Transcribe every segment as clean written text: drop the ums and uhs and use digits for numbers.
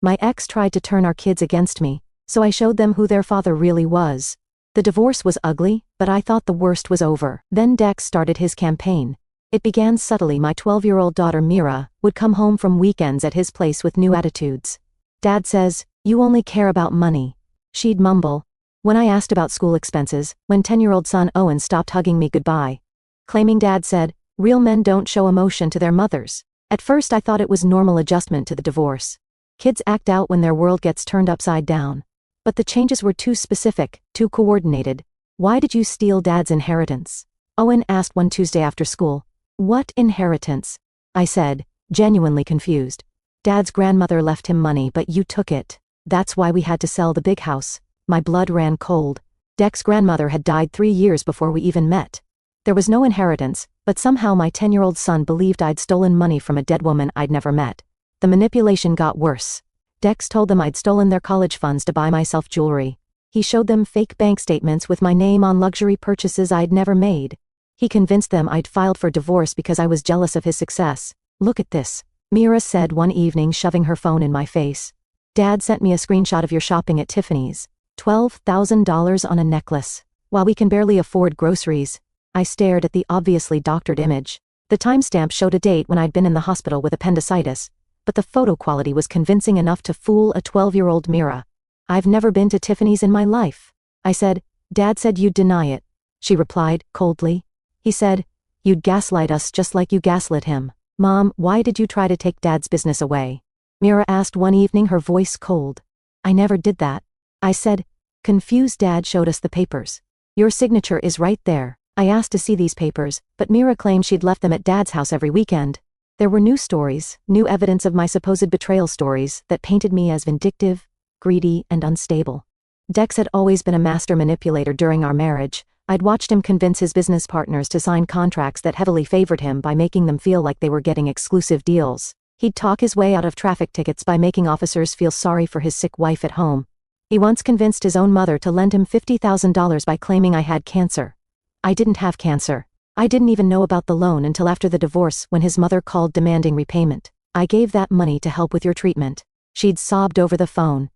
My ex tried to turn our kids against me, so I showed them who their father really was. The divorce was ugly, but I thought the worst was over. Then Dex started his campaign. It began subtly. My 12-year-old daughter Mira would come home from weekends at his place with new attitudes. Dad says, "You only care about money." She'd mumble. When I asked about school expenses, when 10-year-old son Owen stopped hugging me goodbye, claiming Dad said, "Real men don't show emotion to their mothers." At first I thought it was normal adjustment to the divorce. Kids act out when their world gets turned upside down. But the changes were too specific, too coordinated. "Why did you steal Dad's inheritance?" Owen asked one Tuesday after school. "What inheritance?" I said, genuinely confused. "Dad's grandmother left him money, but you took it. That's why we had to sell the big house." My blood ran cold. Dex's grandmother had died 3 years before we even met. There was no inheritance, but somehow my 10-year-old son believed I'd stolen money from a dead woman I'd never met. The manipulation got worse. Dex told them I'd stolen their college funds to buy myself jewelry. He showed them fake bank statements with my name on luxury purchases I'd never made. He convinced them I'd filed for divorce because I was jealous of his success. "Look at this," Mira said one evening, shoving her phone in my face. "Dad sent me a screenshot of your shopping at Tiffany's. $12,000 on a necklace. While we can barely afford groceries." I stared at the obviously doctored image. The timestamp showed a date when I'd been in the hospital with appendicitis, but the photo quality was convincing enough to fool a 12-year-old Mira. "I've never been to Tiffany's in my life." I said. "Dad said you'd deny it." She replied, coldly. "He said, you'd gaslight us just like you gaslit him." "Mom, why did you try to take Dad's business away?" Mira asked one evening, her voice cold. "I never did that." I said. Confused. "Dad showed us the papers. Your signature is right there." I asked to see these papers, but Mira claimed she'd left them at Dad's house every weekend. There were new stories, new evidence of my supposed betrayal stories that painted me as vindictive, greedy, and unstable. Dex had always been a master manipulator during our marriage. I'd watched him convince his business partners to sign contracts that heavily favored him by making them feel like they were getting exclusive deals. He'd talk his way out of traffic tickets by making officers feel sorry for his sick wife at home. He once convinced his own mother to lend him $50,000 by claiming I had cancer. I didn't have cancer. I didn't even know about the loan until after the divorce, when his mother called demanding repayment. "I gave that money to help with your treatment." She'd sobbed over the phone.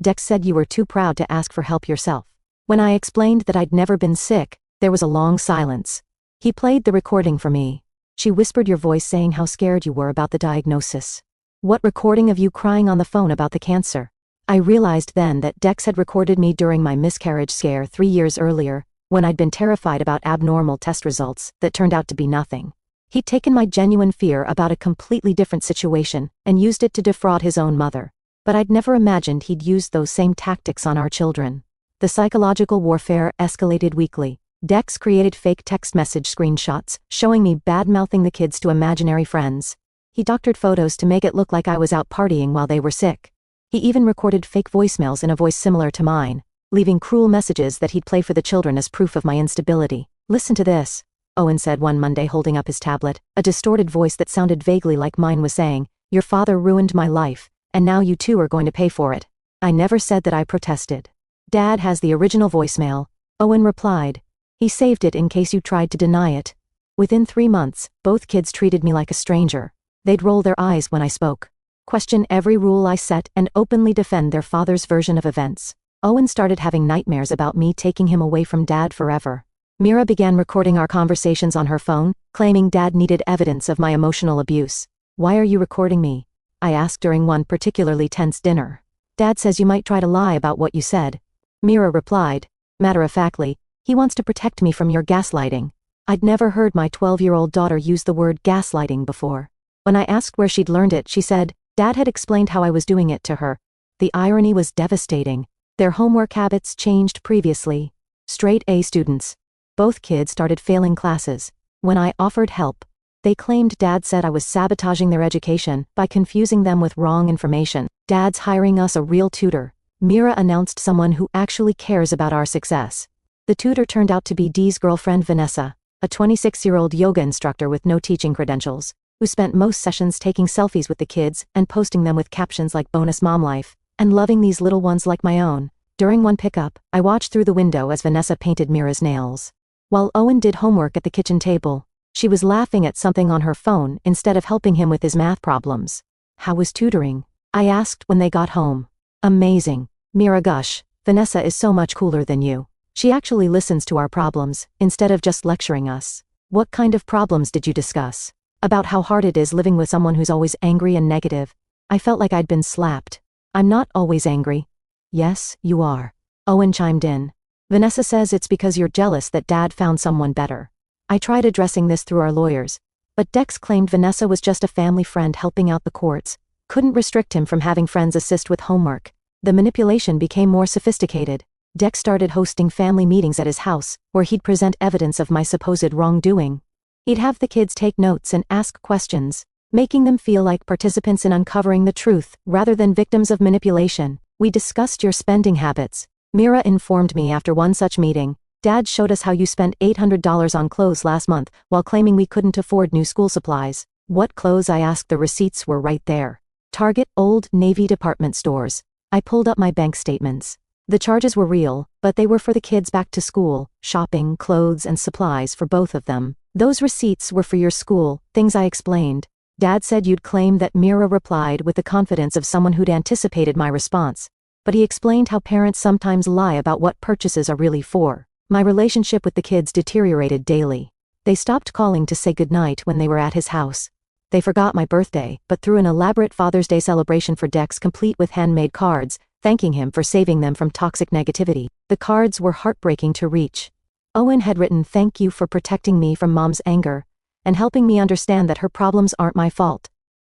"Dex said you were too proud to ask for help yourself." When I explained that I'd never been sick, there was a long silence. He played the recording for me. "She whispered your voice saying how scared you were about the diagnosis." "What recording of you crying on the phone about the cancer?" I realized then that Dex had recorded me during my miscarriage scare 3 years earlier, when I'd been terrified about abnormal test results that turned out to be nothing. He'd taken my genuine fear about a completely different situation and used it to defraud his own mother. But I'd never imagined he'd use those same tactics on our children. The psychological warfare escalated weekly. Dex created fake text message screenshots, showing me bad-mouthing the kids to imaginary friends. He doctored photos to make it look like I was out partying while they were sick. He even recorded fake voicemails in a voice similar to mine, leaving cruel messages that he'd play for the children as proof of my instability. "Listen to this," Owen said one Monday, holding up his tablet. A distorted voice that sounded vaguely like mine was saying, "Your father ruined my life, and now you too are going to pay for it." I never said that I protested. "Dad has the original voicemail," Owen replied. "He saved it in case you tried to deny it." Within 3 months, both kids treated me like a stranger. They'd roll their eyes when I spoke, question every rule I set, and openly defend their father's version of events. Owen started having nightmares about me taking him away from Dad forever. Mira began recording our conversations on her phone, claiming Dad needed evidence of my emotional abuse. "Why are you recording me?" I asked during one particularly tense dinner. "Dad says you might try to lie about what you said." Mira replied, matter-of-factly, "He wants to protect me from your gaslighting." I'd never heard my 12-year-old daughter use the word gaslighting before. When I asked where she'd learned it, she said, Dad had explained how I was doing it to her. The irony was devastating. Their homework habits changed previously. Straight A students. Both kids started failing classes. When I offered help, they claimed Dad said I was sabotaging their education by confusing them with wrong information. "Dad's hiring us a real tutor." Mira announced, "someone who actually cares about our success." The tutor turned out to be Dee's girlfriend Vanessa, a 26-year-old yoga instructor with no teaching credentials, who spent most sessions taking selfies with the kids and posting them with captions like "bonus mom life" and "loving these little ones like my own." During one pickup, I watched through the window as Vanessa painted Mira's nails, while Owen did homework at the kitchen table. She was laughing at something on her phone instead of helping him with his math problems. How was tutoring? I asked when they got home. Amazing. Mira, gosh, Vanessa is so much cooler than you. She actually listens to our problems, instead of just lecturing us. What kind of problems did you discuss? About how hard it is living with someone who's always angry and negative. I felt like I'd been slapped. I'm not always angry. Yes, you are. Owen chimed in. Vanessa says it's because you're jealous that Dad found someone better. I tried addressing this through our lawyers, but Dex claimed Vanessa was just a family friend helping out the courts, couldn't restrict him from having friends assist with homework. The manipulation became more sophisticated. Dex started hosting family meetings at his house, where he'd present evidence of my supposed wrongdoing. He'd have the kids take notes and ask questions, making them feel like participants in uncovering the truth, rather than victims of manipulation. We discussed your spending habits. Mira informed me after one such meeting. Dad showed us how you spent $800 on clothes last month, while claiming we couldn't afford new school supplies. What clothes? I asked. The receipts were right there. Target, Old Navy department stores. I pulled up my bank statements. The charges were real, but they were for the kids back to school, shopping, clothes and supplies for both of them. Those receipts were for your school, things I explained. Dad said you'd claim that. Mira replied with the confidence of someone who'd anticipated my response. But he explained how parents sometimes lie about what purchases are really for. My relationship with the kids deteriorated daily. They stopped calling to say goodnight when they were at his house. They forgot my birthday, but threw an elaborate Father's Day celebration for Dex, complete with handmade cards, thanking him for saving them from toxic negativity. The cards were heartbreaking to reach. Owen had written, "Thank you for protecting me from Mom's anger, and helping me understand that her problems aren't my fault."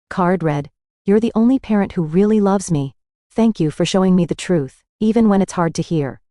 Card read, "You're the only parent who really loves me. Thank you for showing me the truth, even when it's hard to hear."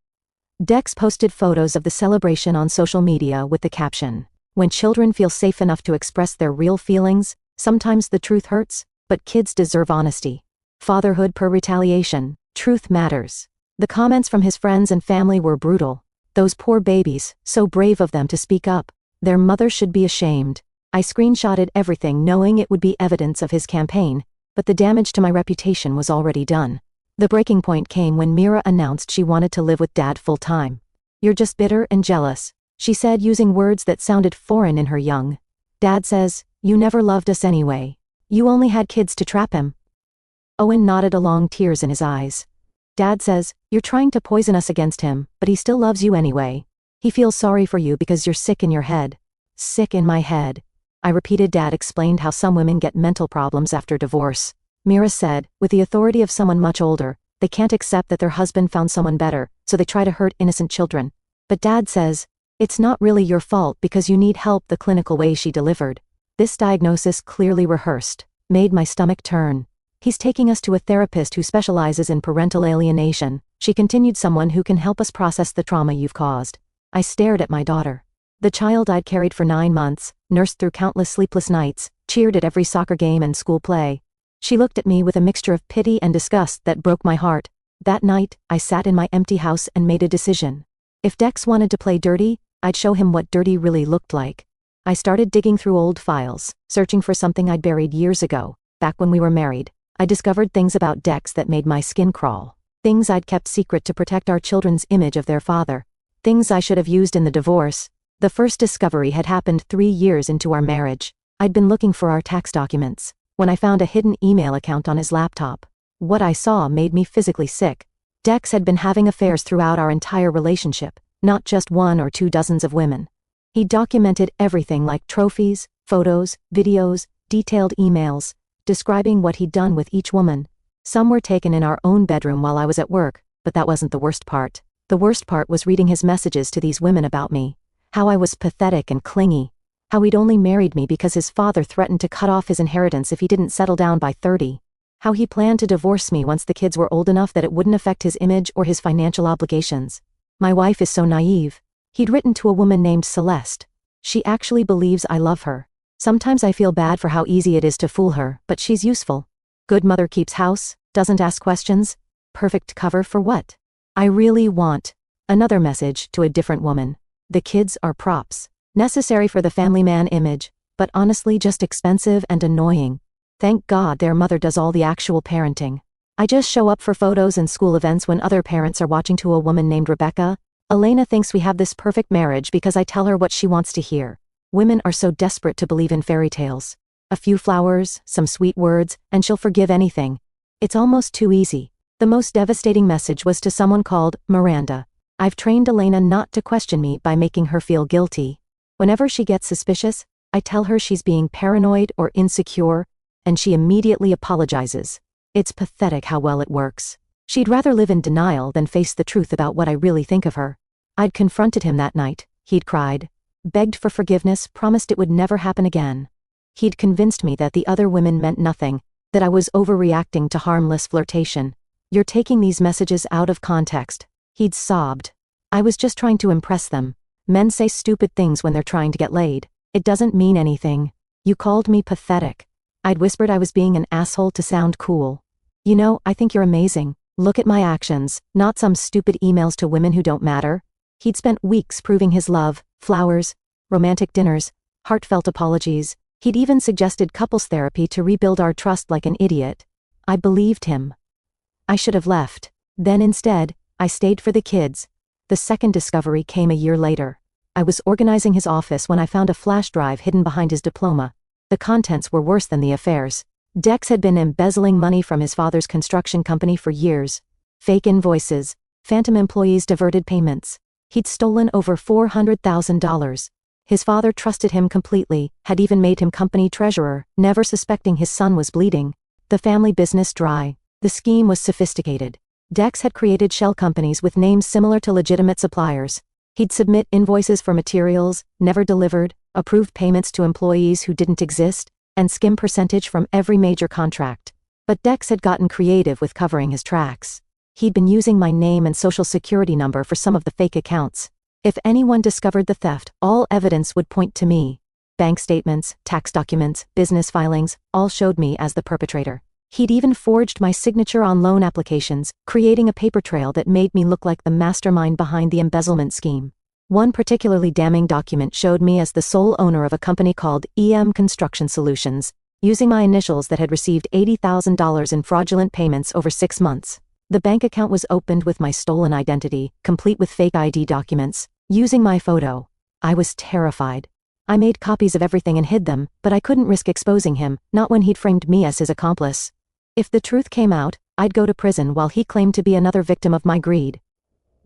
Dex posted photos of the celebration on social media with the caption, "When children feel safe enough to express their real feelings, sometimes the truth hurts, but kids deserve honesty. Fatherhood per retaliation. Truth matters." The comments from his friends and family were brutal. Those poor babies, so brave of them to speak up. Their mother should be ashamed. I screenshotted everything, knowing it would be evidence of his campaign, but the damage to my reputation was already done. The breaking point came when Mira announced she wanted to live with Dad full-time. "You're just bitter and jealous," she said, using words that sounded foreign in her young. "Dad says, you never loved us anyway. You only had kids to trap him." Owen nodded along, tears in his eyes. "Dad says, you're trying to poison us against him, but he still loves you anyway. He feels sorry for you because you're sick in your head." "Sick in my head," I repeated. Dad explained how some women get mental problems after divorce. Mira said, with the authority of someone much older, they can't accept that their husband found someone better, so they try to hurt innocent children. But Dad says, it's not really your fault because you need help. The clinical way she delivered this diagnosis, clearly rehearsed, made my stomach turn. "He's taking us to a therapist who specializes in parental alienation," she continued, "someone who can help us process the trauma you've caused." I stared at my daughter. The child I'd carried for 9 months, nursed through countless sleepless nights, cheered at every soccer game and school play. She looked at me with a mixture of pity and disgust that broke my heart. That night, I sat in my empty house and made a decision. If Dex wanted to play dirty, I'd show him what dirty really looked like. I started digging through old files, searching for something I'd buried years ago, back when we were married. I discovered things about Dex that made my skin crawl. Things I'd kept secret to protect our children's image of their father. Things I should have used in the divorce. The first discovery had happened 3 years into our marriage. I'd been looking for our tax documents when I found a hidden email account on his laptop. What I saw made me physically sick. Dex had been having affairs throughout our entire relationship, not just 1 or 2 dozens of women. He documented everything, like trophies, photos, videos, detailed emails, describing what he'd done with each woman. Some were taken in our own bedroom while I was at work, but that wasn't the worst part. The worst part was reading his messages to these women about me. How I was pathetic and clingy. How he'd only married me because his father threatened to cut off his inheritance if he didn't settle down by 30. How he planned to divorce me once the kids were old enough that it wouldn't affect his image or his financial obligations. "My wife is so naive," he'd written to a woman named Celeste. "She actually believes I love her. Sometimes I feel bad for how easy it is to fool her, but she's useful. Good mother keeps house, doesn't ask questions. Perfect cover for what I really want." Another message to a different woman. "The kids are props. Necessary for the family man image, but honestly just expensive and annoying. Thank God their mother does all the actual parenting. I just show up for photos and school events when other parents are watching." To a woman named Rebecca, "Elena thinks we have this perfect marriage because I tell her what she wants to hear. Women are so desperate to believe in fairy tales. A few flowers, some sweet words, and she'll forgive anything. It's almost too easy. The most devastating message was to someone called Miranda. I've trained Elena not to question me by making her feel guilty. Whenever she gets suspicious, I tell her she's being paranoid or insecure, and she immediately apologizes. It's pathetic how well it works. She'd rather live in denial than face the truth about what I really think of her. I'd confronted him that night. He'd cried, begged for forgiveness, promised it would never happen again. He'd convinced me that the other women meant nothing, that I was overreacting to harmless flirtation. You're taking these messages out of context. He'd sobbed. I was just trying to impress them. Men say stupid things when they're trying to get laid. It doesn't mean anything. You called me pathetic. I'd whispered I was being an asshole to sound cool. You know, I think you're amazing. Look at my actions, not some stupid emails to women who don't matter. He'd spent weeks proving his love, flowers, romantic dinners, heartfelt apologies. He'd even suggested couples therapy to rebuild our trust like an idiot. I believed him. I should have left. Then instead, I stayed for the kids. The second discovery came a year later. I was organizing his office when I found a flash drive hidden behind his diploma. The contents were worse than the affairs. Dex had been embezzling money from his father's construction company for years. Fake invoices, phantom employees diverted payments. He'd stolen over $400,000. His father trusted him completely, had even made him company treasurer, never suspecting his son was bleeding. The family business dry. The scheme was sophisticated. Dex had created shell companies with names similar to legitimate suppliers. He'd submit invoices for materials, never delivered, approved payments to employees who didn't exist, and skim percentage from every major contract. But Dex had gotten creative with covering his tracks. He'd been using my name and social security number for some of the fake accounts. If anyone discovered the theft, all evidence would point to me. Bank statements, tax documents, business filings, all showed me as the perpetrator. He'd even forged my signature on loan applications, creating a paper trail that made me look like the mastermind behind the embezzlement scheme. One particularly damning document showed me as the sole owner of a company called EM Construction Solutions, using my initials that had received $80,000 in fraudulent payments over 6 months. The bank account was opened with my stolen identity, complete with fake ID documents, using my photo. I was terrified. I made copies of everything and hid them, but I couldn't risk exposing him, not when he'd framed me as his accomplice. If the truth came out, I'd go to prison while he claimed to be another victim of my greed.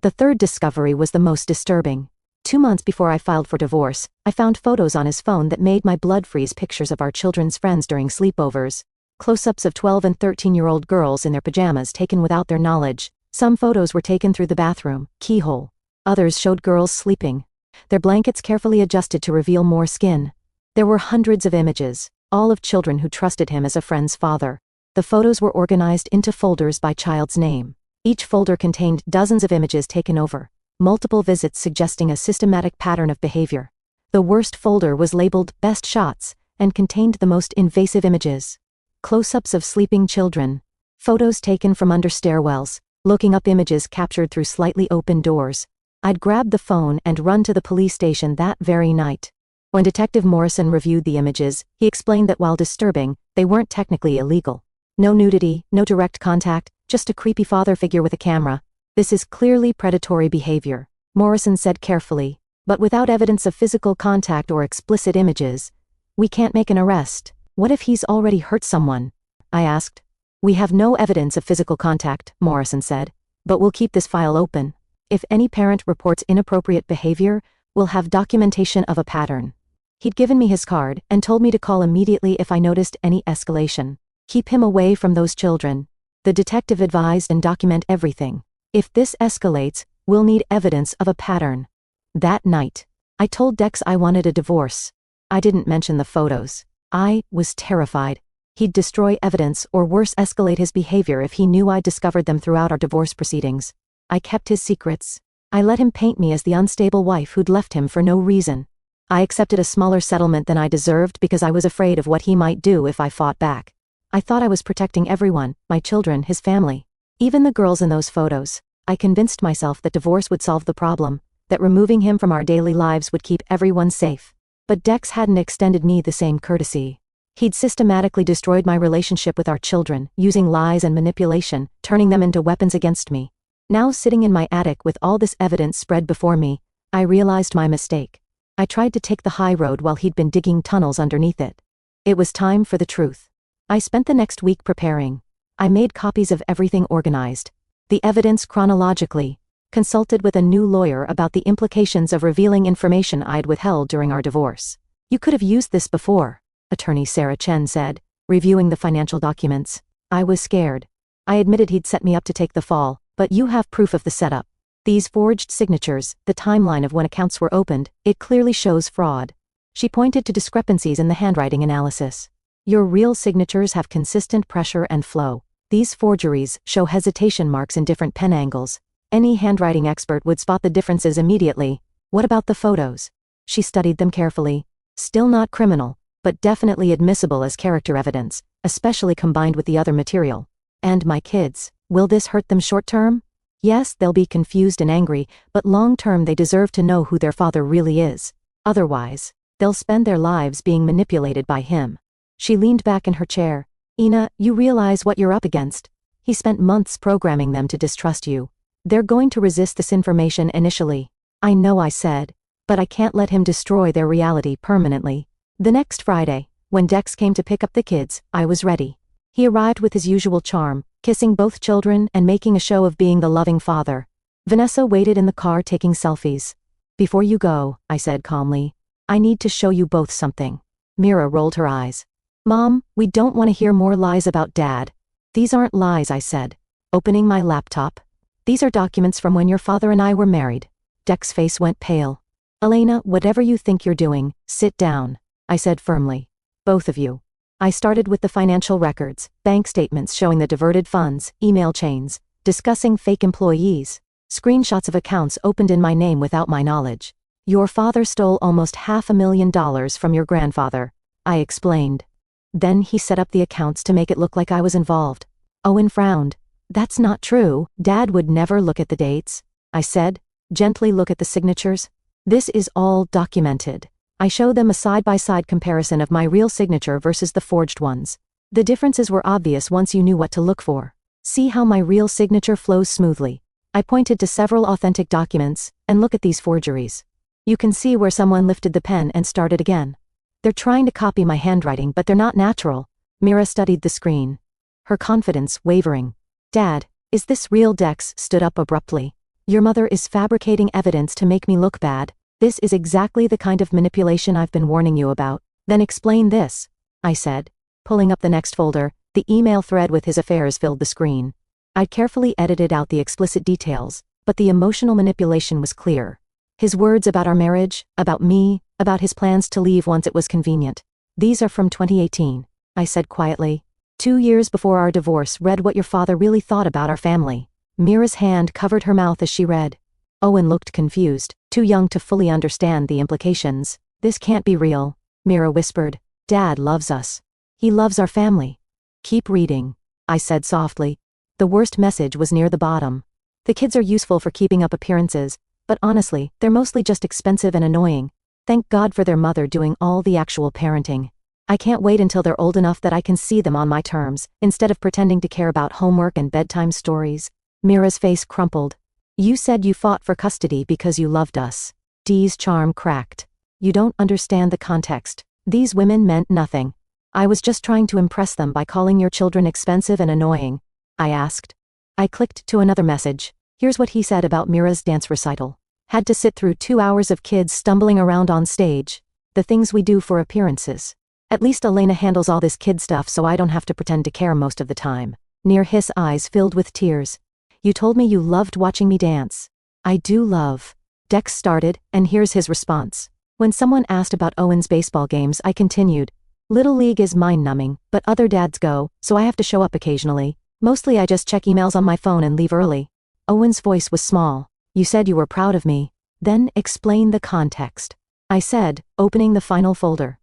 The third discovery was the most disturbing. 2 months before I filed for divorce, I found photos on his phone that made my blood freeze. Pictures of our children's friends during sleepovers. Close-ups of 12 and 13-year-old girls in their pajamas taken without their knowledge. Some photos were taken through the bathroom, keyhole. Others showed girls sleeping, their blankets carefully adjusted to reveal more skin. There were hundreds of images, all of children who trusted him as a friend's father. The photos were organized into folders by child's name. Each folder contained dozens of images taken over multiple visits, suggesting a systematic pattern of behavior. The worst folder was labeled Best Shots and contained the most invasive images. Close-ups of sleeping children, photos taken from under stairwells, looking up images captured through slightly open doors. I'd grabbed the phone and run to the police station that very night. When Detective Morrison reviewed the images, he explained that while disturbing, they weren't technically illegal. No nudity, no direct contact, just a creepy father figure with a camera. This is clearly predatory behavior, Morrison said carefully, but without evidence of physical contact or explicit images, we can't make an arrest. What if he's already hurt someone? I asked. We have no evidence of physical contact, Morrison said, but we'll keep this file open. If any parent reports inappropriate behavior, we'll have documentation of a pattern. He'd given me his card and told me to call immediately if I noticed any escalation. Keep him away from those children. The detective advised, and document everything. If this escalates, we'll need evidence of a pattern. That night, I told Dex I wanted a divorce. I didn't mention the photos. I was terrified. He'd destroy evidence or worse, escalate his behavior if he knew I'd discovered them throughout our divorce proceedings. I kept his secrets. I let him paint me as the unstable wife who'd left him for no reason. I accepted a smaller settlement than I deserved because I was afraid of what he might do if I fought back. I thought I was protecting everyone, my children, his family. Even the girls in those photos. I convinced myself that divorce would solve the problem, that removing him from our daily lives would keep everyone safe. But Dex hadn't extended me the same courtesy. He'd systematically destroyed my relationship with our children, using lies and manipulation, turning them into weapons against me. Now, sitting in my attic with all this evidence spread before me, I realized my mistake. I tried to take the high road while he'd been digging tunnels underneath it. It was time for the truth. I spent the next week preparing. I made copies of everything organized. The evidence chronologically. Consulted with a new lawyer about the implications of revealing information I'd withheld during our divorce. You could have used this before, Attorney Sarah Chen said, reviewing the financial documents. I was scared. I admitted he'd set me up to take the fall, but you have proof of the setup. These forged signatures, the timeline of when accounts were opened, it clearly shows fraud. She pointed to discrepancies in the handwriting analysis. Your real signatures have consistent pressure and flow. These forgeries show hesitation marks in different pen angles. Any handwriting expert would spot the differences immediately. What about the photos? She studied them carefully. Still not criminal, but definitely admissible as character evidence, especially combined with the other material. And my kids, will this hurt them short-term? Yes, they'll be confused and angry, but long-term they deserve to know who their father really is. Otherwise, they'll spend their lives being manipulated by him. She leaned back in her chair. Ina, you realize what you're up against. He spent months programming them to distrust you. They're going to resist this information initially. I know, I said, but I can't let him destroy their reality permanently. The next Friday, when Dex came to pick up the kids, I was ready. He arrived with his usual charm, kissing both children and making a show of being the loving father. Vanessa waited in the car taking selfies. Before you go, I said calmly, I need to show you both something. Mira rolled her eyes. Mom, we don't want to hear more lies about Dad. These aren't lies, I said, opening my laptop. These are documents from when your father and I were married. Dex's face went pale. Elena, whatever you think you're doing, sit down, I said firmly. Both of you. I started with the financial records, bank statements showing the diverted funds, email chains, discussing fake employees, screenshots of accounts opened in my name without my knowledge. Your father stole almost $500,000 from your grandfather, I explained. Then he set up the accounts to make it look like I was involved. Owen frowned. That's not true. Dad would never look at the dates, I said. Gently look at the signatures. This is all documented. I showed them a side-by-side comparison of my real signature versus the forged ones. The differences were obvious once you knew what to look for. See how my real signature flows smoothly. I pointed to several authentic documents, and look at these forgeries. You can see where someone lifted the pen and started again. They're trying to copy my handwriting, but they're not natural. Mira studied the screen. Her confidence wavering. Dad, is this real? Dex stood up abruptly. Your mother is fabricating evidence to make me look bad. This is exactly the kind of manipulation I've been warning you about. Then explain this, I said. Pulling up the next folder, the email thread with his affairs filled the screen. I'd carefully edited out the explicit details, but the emotional manipulation was clear. His words about our marriage, about me, about his plans to leave once it was convenient. These are from 2018, I said quietly. 2 years before our divorce. Read what your father really thought about our family. Mira's hand covered her mouth as she read. Owen looked confused, too young to fully understand the implications. This can't be real, Mira whispered. Dad loves us. He loves our family. Keep reading, I said softly. The worst message was near the bottom. The kids are useful for keeping up appearances, but honestly, they're mostly just expensive and annoying. Thank God for their mother doing all the actual parenting. I can't wait until they're old enough that I can see them on my terms, instead of pretending to care about homework and bedtime stories. Mira's face crumpled. You said you fought for custody because you loved us. Dee's charm cracked. You don't understand the context. These women meant nothing. I was just trying to impress them by calling your children expensive and annoying, I asked. I clicked to another message. Here's what he said about Mira's dance recital. Had to sit through 2 hours of kids stumbling around on stage. The things we do for appearances. At least Elena handles all this kid stuff so I don't have to pretend to care most of the time. Near his eyes filled with tears. You told me you loved watching me dance. I do love. Dex started, and here's his response. When someone asked about Owen's baseball games, I continued. Little League is mind-numbing, but other dads go, so I have to show up occasionally. Mostly I just check emails on my phone and leave early. Owen's voice was small. You said you were proud of me. Then explain the context, I said, opening the final folder.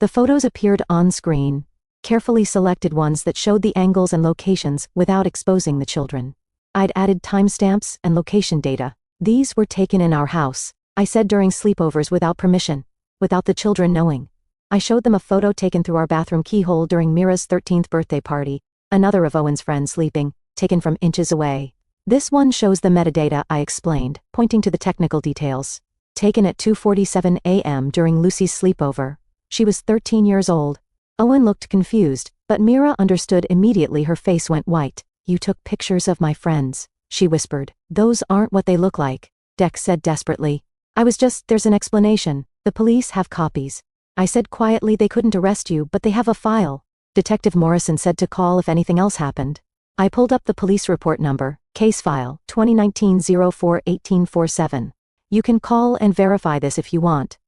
The photos appeared on screen, carefully selected ones that showed the angles and locations without exposing the children. I'd added timestamps and location data. These were taken in our house, I said during sleepovers without permission, without the children knowing. I showed them a photo taken through our bathroom keyhole during Mira's 13th birthday party, another of Owen's friends sleeping, taken from inches away. This one shows the metadata, I explained, pointing to the technical details. Taken at 2:47 a.m. during Lucy's sleepover. She was 13 years old. Owen looked confused, But Mira understood immediately. Her face went white. You took pictures of my friends, she whispered. Those aren't what they look like, Dex said desperately. There's an explanation. The police have copies. I said quietly. They couldn't arrest you, but they have a file. Detective Morrison said to call if anything else happened. I pulled up the police report number, case file, 2019-04-1847. You can call and verify this if you want.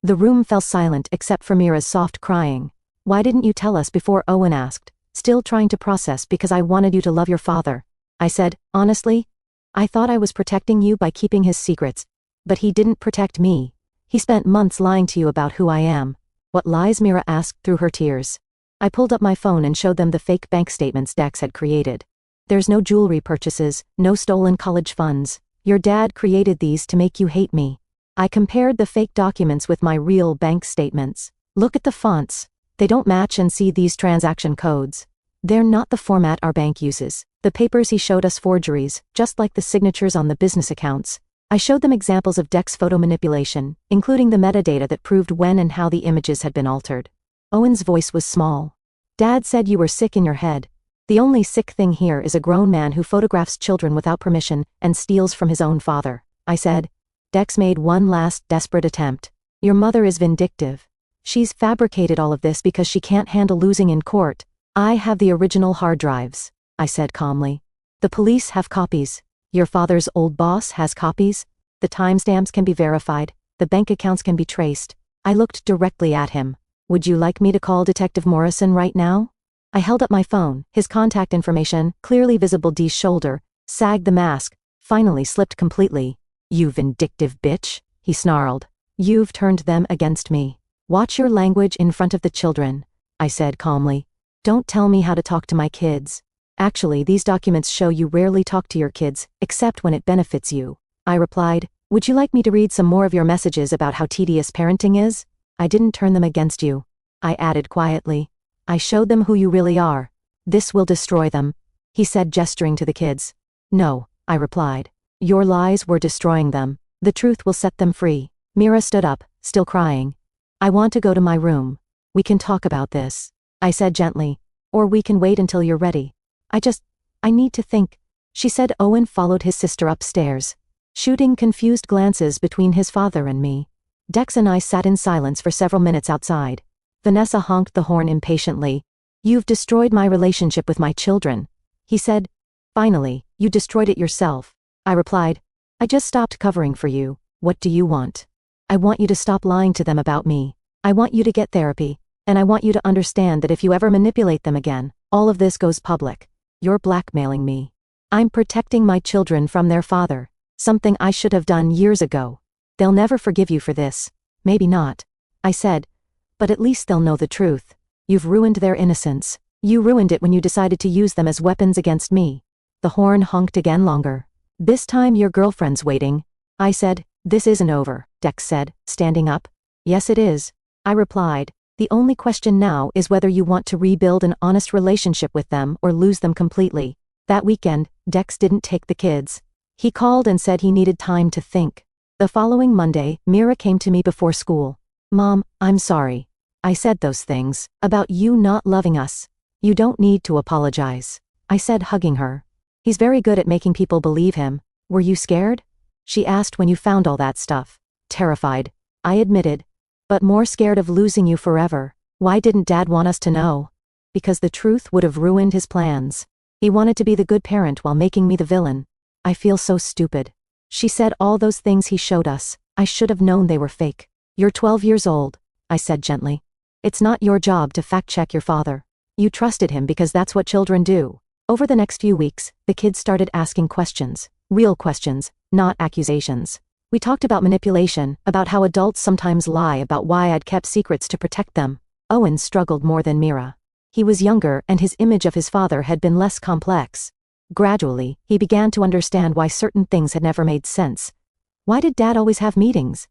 The room fell silent except for Mira's soft crying. Why didn't you tell us before? Owen asked, still trying to process. Because I wanted you to love your father. I said, honestly, I thought I was protecting you by keeping his secrets. But he didn't protect me. He spent months lying to you about who I am. What lies? Mira asked through her tears. I pulled up my phone and showed them the fake bank statements Dex had created. There's no jewelry purchases, no stolen college funds. Your dad created these to make you hate me. I compared the fake documents with my real bank statements. Look at the fonts. They don't match, and see these transaction codes. They're not the format our bank uses. The papers he showed us forgeries, just like the signatures on the business accounts. I showed them examples of Dex photo manipulation, including the metadata that proved when and how the images had been altered. Owen's voice was small. Dad said you were sick in your head. The only sick thing here is a grown man who photographs children without permission and steals from his own father. I said. Dex made one last desperate attempt. Your mother is vindictive. She's fabricated all of this because she can't handle losing in court. I have the original hard drives, I said calmly. The police have copies. Your father's old boss has copies. The timestamps can be verified. The bank accounts can be traced. I looked directly at him. Would you like me to call Detective Morrison right now? I held up my phone. His contact information, clearly visible. D's shoulder, sagged. The mask finally slipped completely. You vindictive bitch, he snarled. You've turned them against me. Watch your language in front of the children, I said calmly. Don't tell me how to talk to my kids. Actually, these documents show you rarely talk to your kids, except when it benefits you. I replied. Would you like me to read some more of your messages about how tedious parenting is? I didn't turn them against you, I added quietly. I showed them who you really are. This will destroy them, he said, gesturing to the kids. No, I replied. Your lies were destroying them. The truth will set them free. Mira stood up, still crying. I want to go to my room. We can talk about this, I said gently. Or we can wait until you're ready. I need to think, she said. Owen followed his sister upstairs, shooting confused glances between his father and me. Dex and I sat in silence for several minutes outside. Vanessa honked the horn impatiently. You've destroyed my relationship with my children, he said. Finally, you destroyed it yourself, I replied. I just stopped covering for you. What do you want? I want you to stop lying to them about me. I want you to get therapy, and I want you to understand that if you ever manipulate them again, all of this goes public. You're blackmailing me. I'm protecting my children from their father, something I should have done years ago. They'll never forgive you for this. Maybe not, I said. But at least they'll know the truth. You've ruined their innocence. You ruined it when you decided to use them as weapons against me. The horn honked again longer. This time your girlfriend's waiting, I said. This isn't over, Dex said, standing up. Yes it is, I replied. The only question now is whether you want to rebuild an honest relationship with them or lose them completely. That weekend, Dex didn't take the kids. He called and said he needed time to think. The following Monday, Mira came to me before school. Mom, I'm sorry. I said those things about you not loving us. You don't need to apologize, I said, hugging her. He's very good at making people believe him. Were you scared? She asked. When you found all that stuff. Terrified, I admitted. But more scared of losing you forever. Why didn't Dad want us to know? Because the truth would have ruined his plans. He wanted to be the good parent while making me the villain. I feel so stupid. She said. All those things he showed us, I should have known they were fake. You're 12 years old, I said gently. It's not your job to fact-check your father. You trusted him because that's what children do. Over the next few weeks, the kids started asking questions. Real questions, not accusations. We talked about manipulation, about how adults sometimes lie about why I'd kept secrets to protect them. Owen struggled more than Mira. He was younger and his image of his father had been less complex. Gradually, he began to understand why certain things had never made sense. Why did Dad always have meetings?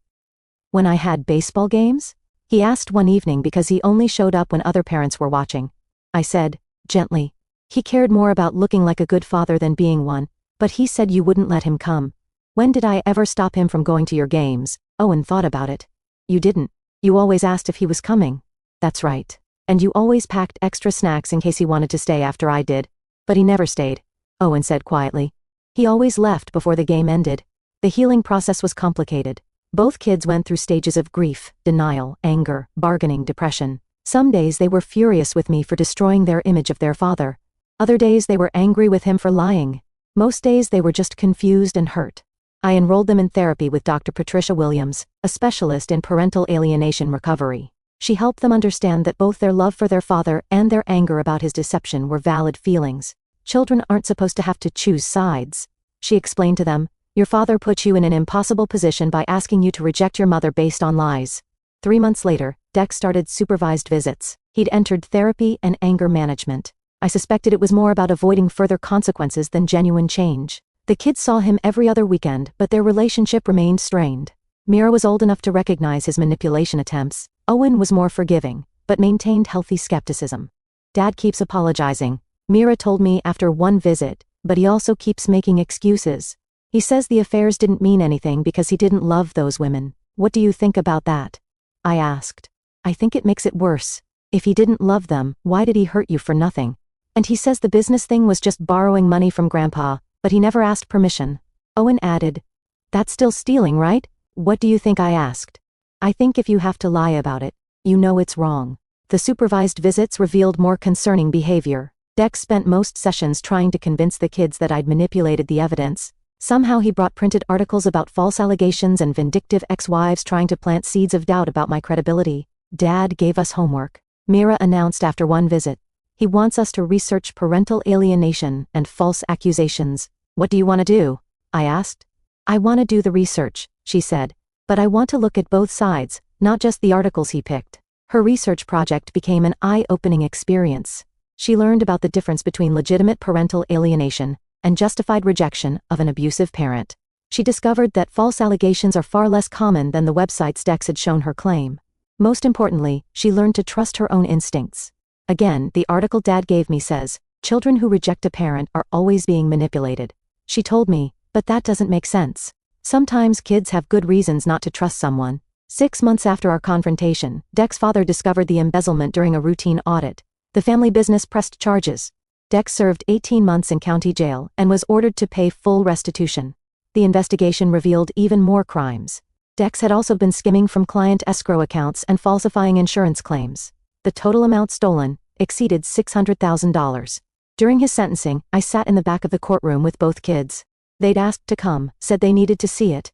When I had baseball games? He asked one evening because he only showed up when other parents were watching. I said, gently. He cared more about looking like a good father than being one, but he said you wouldn't let him come. When did I ever stop him from going to your games? Owen thought about it. You didn't. You always asked if he was coming. That's right. And you always packed extra snacks in case he wanted to stay after I did. But he never stayed, Owen said quietly. He always left before the game ended. The healing process was complicated. Both kids went through stages of grief, denial, anger, bargaining, depression. Some days they were furious with me for destroying their image of their father. Other days they were angry with him for lying. Most days they were just confused and hurt. I enrolled them in therapy with Dr. Patricia Williams, a specialist in parental alienation recovery. She helped them understand that both their love for their father and their anger about his deception were valid feelings. Children aren't supposed to have to choose sides. She explained to them, "Your father put you in an impossible position by asking you to reject your mother based on lies." 3 months later, Dex started supervised visits. He'd entered therapy and anger management. I suspected it was more about avoiding further consequences than genuine change. The kids saw him every other weekend, but their relationship remained strained. Mira was old enough to recognize his manipulation attempts. Owen was more forgiving, but maintained healthy skepticism. "Dad keeps apologizing," Mira told me after one visit, "but he also keeps making excuses. He says the affairs didn't mean anything because he didn't love those women. What do you think about that?" I asked. "I think it makes it worse. If he didn't love them, why did he hurt you for nothing? And he says the business thing was just borrowing money from Grandpa, but he never asked permission." Owen added, "That's still stealing, right?" "What do you think?" I asked. "I think if you have to lie about it, you know it's wrong." The supervised visits revealed more concerning behavior. Dex spent most sessions trying to convince the kids that I'd manipulated the evidence. Somehow he brought printed articles about false allegations and vindictive ex-wives trying to plant seeds of doubt about my credibility. "Dad gave us homework," Mira announced after one visit. "He wants us to research parental alienation and false accusations." "What do you want to do?" I asked. "I want to do the research," she said. "But I want to look at both sides, not just the articles he picked." Her research project became an eye-opening experience. She learned about the difference between legitimate parental alienation and justified rejection of an abusive parent. She discovered that false allegations are far less common than the websites Dex had shown her claim. Most importantly, she learned to trust her own instincts. Again, the article Dad gave me says, "Children who reject a parent are always being manipulated." She told me, "But that doesn't make sense. Sometimes kids have good reasons not to trust someone." 6 months after our confrontation, Dex's father discovered the embezzlement during a routine audit. The family business pressed charges. Dex served 18 months in county jail and was ordered to pay full restitution. The investigation revealed even more crimes. Dex had also been skimming from client escrow accounts and falsifying insurance claims. The total amount stolen exceeded $600,000. During his sentencing, I sat in the back of the courtroom with both kids. They'd asked to come, said they needed to see it.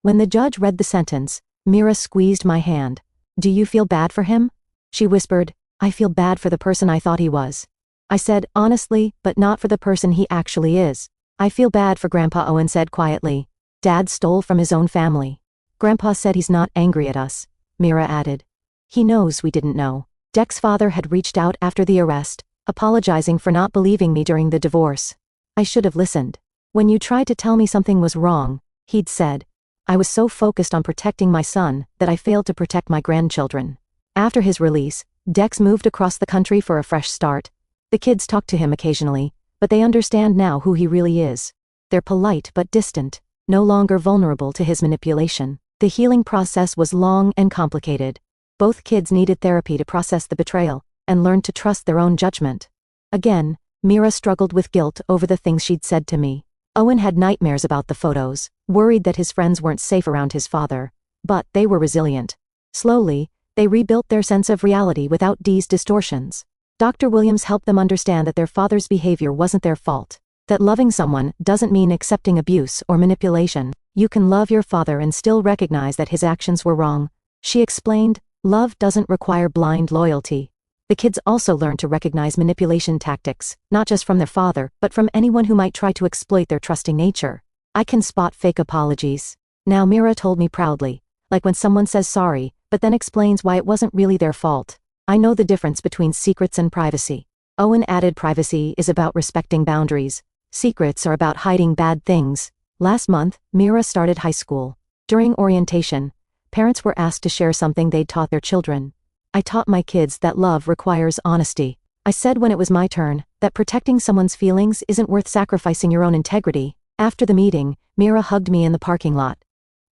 When the judge read the sentence, Mira squeezed my hand. "Do you feel bad for him?" She whispered, "I feel bad for the person I thought he was." I said, "Honestly, but not for the person he actually is." "I feel bad for Grandpa," Owen said quietly. "Dad stole from his own family." "Grandpa said he's not angry at us," Mira added. "He knows we didn't know." Dex's father had reached out after the arrest, apologizing for not believing me during the divorce. "I should have listened. When you tried to tell me something was wrong," he'd said. "I was so focused on protecting my son that I failed to protect my grandchildren." After his release, Dex moved across the country for a fresh start. The kids talk to him occasionally, but they understand now who he really is. They're polite but distant, no longer vulnerable to his manipulation. The healing process was long and complicated. Both kids needed therapy to process the betrayal and learn to trust their own judgment. Again, Mira struggled with guilt over the things she'd said to me. Owen had nightmares about the photos, worried that his friends weren't safe around his father. But they were resilient. Slowly, they rebuilt their sense of reality without Dee's distortions. Dr. Williams helped them understand that their father's behavior wasn't their fault. That loving someone doesn't mean accepting abuse or manipulation. You can love your father and still recognize that his actions were wrong. She explained, love doesn't require blind loyalty. The kids also learned to recognize manipulation tactics, not just from their father, but from anyone who might try to exploit their trusting nature. "I can spot fake apologies," now Mira told me proudly, like when someone says sorry, but then explains why it wasn't really their fault. "I know the difference between secrets and privacy." Owen added, "Privacy is about respecting boundaries. Secrets are about hiding bad things." Last month, Mira started high school. During orientation, parents were asked to share something they'd taught their children. I taught my kids that love requires honesty. I said when it was my turn, that protecting someone's feelings isn't worth sacrificing your own integrity. After the meeting, Mira hugged me in the parking lot.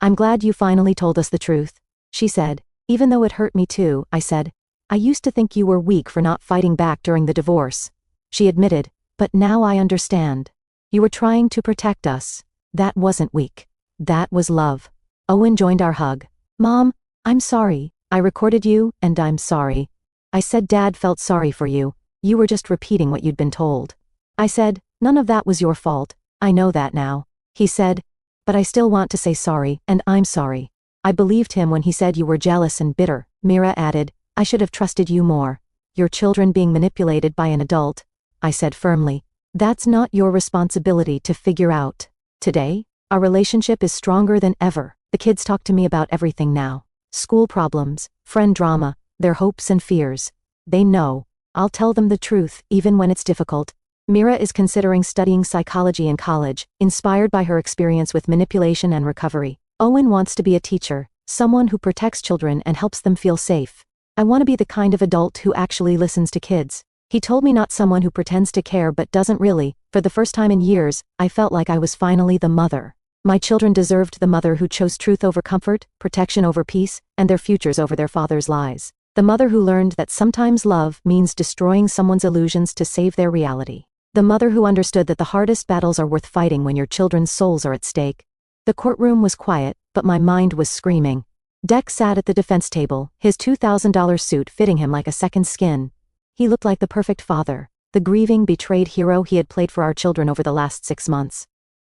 "I'm glad you finally told us the truth," she said. "Even though it hurt me too," I said. I used to think you were weak for not fighting back during the divorce. She admitted, but now I understand. You were trying to protect us. That wasn't weak. That was love. Owen joined our hug. Mom, I'm sorry. I recorded you, and I'm sorry. I said Dad felt sorry for you. You were just repeating what you'd been told. I said, none of that was your fault. I know that now. He said, but I still want to say sorry, and I'm sorry. I believed him when he said you were jealous and bitter. Mira added, I should have trusted you more. Your children being manipulated by an adult. I said firmly, that's not your responsibility to figure out. Today, our relationship is stronger than ever. The kids talk to me about everything now. School problems, friend drama, their hopes and fears. They know. I'll tell them the truth, even when it's difficult. Mira is considering studying psychology in college, inspired by her experience with manipulation and recovery. Owen wants to be a teacher, someone who protects children and helps them feel safe. I want to be the kind of adult who actually listens to kids. He told me not someone who pretends to care but doesn't really. For the first time in years, I felt like I was finally the mother. My children deserved the mother who chose truth over comfort, protection over peace, and their futures over their father's lies. The mother who learned that sometimes love means destroying someone's illusions to save their reality. The mother who understood that the hardest battles are worth fighting when your children's souls are at stake. The courtroom was quiet, but my mind was screaming. Dex sat at the defense table, his $2,000 suit fitting him like a second skin. He looked like the perfect father, the grieving, betrayed hero he had played for our children over the last 6 months.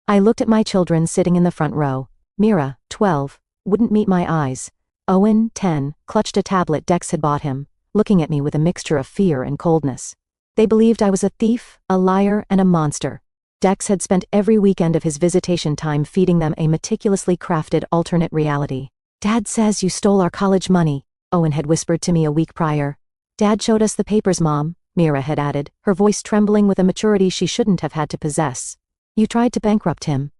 I looked at my children sitting in the front row. Mira, 12, wouldn't meet my eyes. Owen, 10, clutched a tablet Dex had bought him, looking at me with a mixture of fear and coldness. They believed I was a thief, a liar, and a monster. Dex had spent every weekend of his visitation time feeding them a meticulously crafted alternate reality. Dad says you stole our college money, Owen had whispered to me a week prior. Dad showed us the papers, Mom, Mira had added, her voice trembling with a maturity she shouldn't have had to possess. You tried to bankrupt him.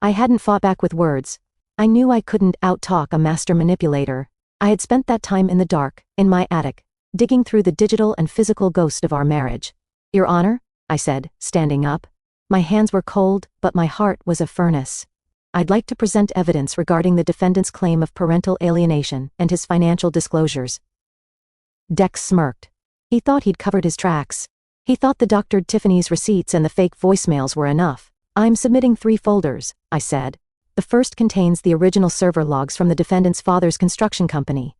I hadn't fought back with words. I knew I couldn't out-talk a master manipulator. I had spent that time in the dark, in my attic, digging through the digital and physical ghost of our marriage. Your Honor, I said, standing up. My hands were cold, but my heart was a furnace. I'd like to present evidence regarding the defendant's claim of parental alienation and his financial disclosures. Dex smirked. He thought he'd covered his tracks. He thought the doctored Tiffany's receipts and the fake voicemails were enough. I'm submitting 3 folders, I said. The first contains the original server logs from the defendant's father's construction company.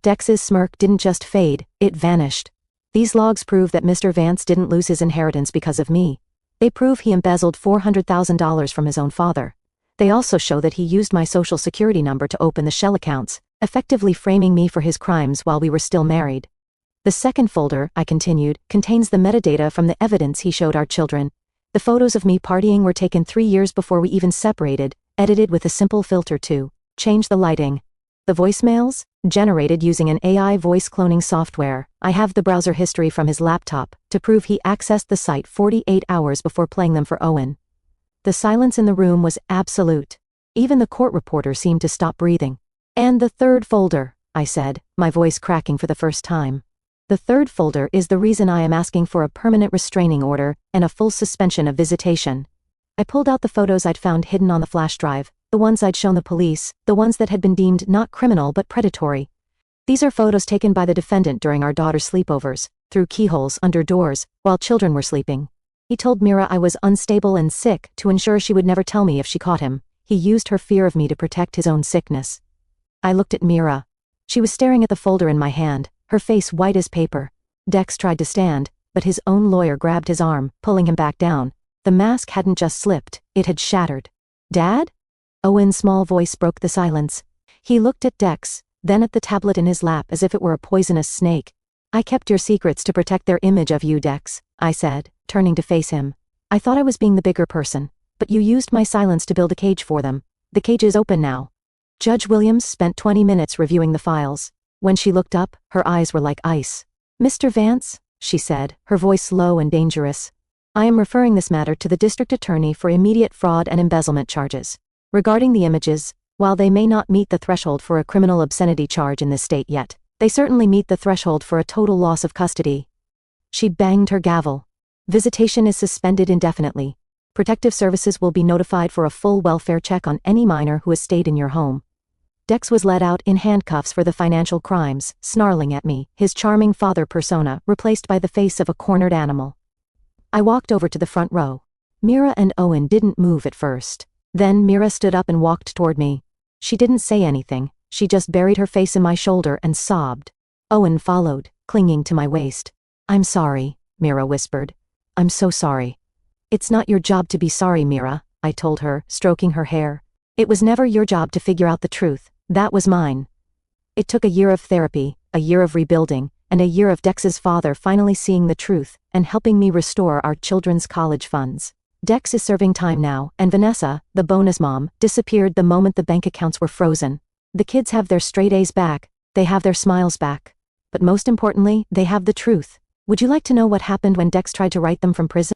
Dex's smirk didn't just fade, it vanished. These logs prove that Mr. Vance didn't lose his inheritance because of me. They prove he embezzled $400,000 from his own father. They also show that he used my social security number to open the shell accounts, effectively framing me for his crimes while we were still married. The second folder, I continued, contains the metadata from the evidence he showed our children. The photos of me partying were taken 3 years before we even separated, edited with a simple filter to change the lighting. The voicemails? Generated using an AI voice cloning software. I have the browser history from his laptop to prove he accessed the site 48 hours before playing them for Owen. The silence in the room was absolute. Even the court reporter seemed to stop breathing. And the third folder, I said, my voice cracking for the first time. The third folder is the reason I am asking for a permanent restraining order and a full suspension of visitation. I pulled out the photos I'd found hidden on the flash drive, the ones I'd shown the police, the ones that had been deemed not criminal but predatory. These are photos taken by the defendant during our daughter's sleepovers, through keyholes under doors, while children were sleeping. He told Mira I was unstable and sick to ensure she would never tell me if she caught him. He used her fear of me to protect his own sickness. I looked at Mira. She was staring at the folder in my hand, her face white as paper. Dex tried to stand, but his own lawyer grabbed his arm, pulling him back down. The mask hadn't just slipped, it had shattered. Dad? Owen's small voice broke the silence. He looked at Dex, then at the tablet in his lap as if it were a poisonous snake. I kept your secrets to protect their image of you, Dex, I said, turning to face him. I thought I was being the bigger person, but you used my silence to build a cage for them. The cage is open now. Judge Williams spent 20 minutes reviewing the files. When she looked up, her eyes were like ice. Mr. Vance, she said, her voice low and dangerous. I am referring this matter to the district attorney for immediate fraud and embezzlement charges. Regarding the images, while they may not meet the threshold for a criminal obscenity charge in this state yet, they certainly meet the threshold for a total loss of custody. She banged her gavel. Visitation is suspended indefinitely. Protective services will be notified for a full welfare check on any minor who has stayed in your home. Dex was let out in handcuffs for the financial crimes, snarling at me, his charming father persona replaced by the face of a cornered animal. I walked over to the front row. Mira and Owen didn't move at first. Then Mira stood up and walked toward me. She didn't say anything, she just buried her face in my shoulder and sobbed. Owen followed, clinging to my waist. "I'm sorry," Mira whispered. "I'm so sorry." "It's not your job to be sorry, Mira," I told her, stroking her hair. "It was never your job to figure out the truth, that was mine." It took a year of therapy, a year of rebuilding, and a year of Dex's father finally seeing the truth and helping me restore our children's college funds. Dex is serving time now, and Vanessa, the bonus mom, disappeared the moment the bank accounts were frozen. The kids have their straight A's back, they have their smiles back. But most importantly, they have the truth. Would you like to know what happened when Dex tried to write them from prison?